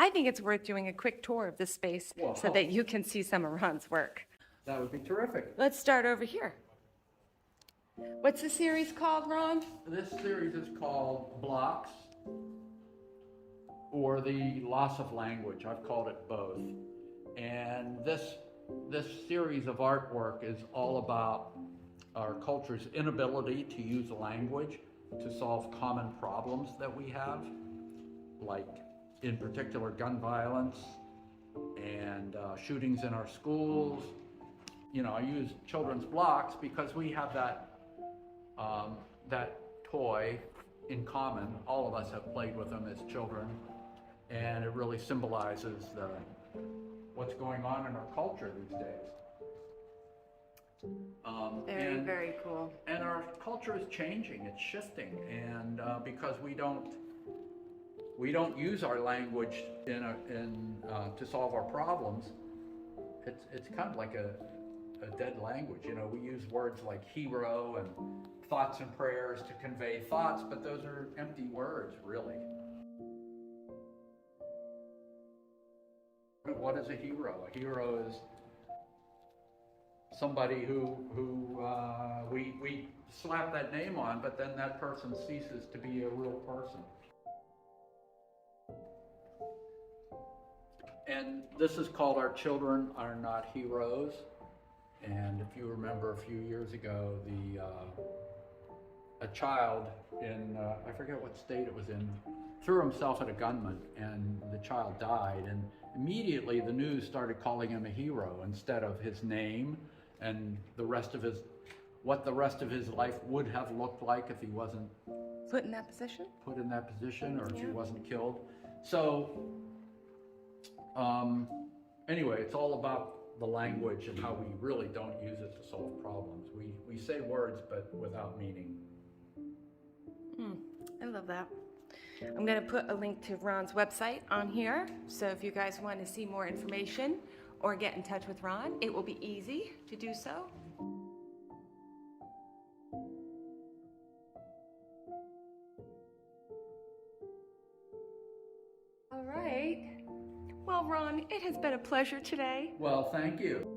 I think it's worth doing a quick tour of this space Well, so that you can see some of Ron's work. That would be terrific. Let's start over here. What's the series called, Ron? This series is called Blocks, or the Loss of Language. I've called it both. And this series of artwork is all about our culture's inability to use language to solve common problems that we have, like in particular gun violence and shootings in our schools. You know, I use children's blocks because we have that toy in common. All of us have played with them as children, and it really symbolizes what's going on in our culture these days. Very cool. And our culture is changing, it's shifting, and because we don't use our language to solve our problems, it's kind of like a dead language. You know, we use words like hero and thoughts and prayers to convey thoughts, but those are empty words, really. What is a hero? A hero is somebody who we slap that name on, but then that person ceases to be a real person. And this is called Our Children Are Not Heroes. And if you remember a few years ago, a child in, I forget what state it was in, threw himself at a gunman, and the child died. And immediately the news started calling him a hero instead of his name and what the rest of his life would have looked like if he wasn't Put in that position? Put in that position, or if he wasn't killed. So anyway, it's all about the language and how we really don't use it to solve problems. We say words, but without meaning. I love that. I'm going to put a link to Ron's website on here, so if you guys want to see more information or get in touch with Ron, it will be easy to do so. All right. Well, Ron, it has been a pleasure today. Well, thank you.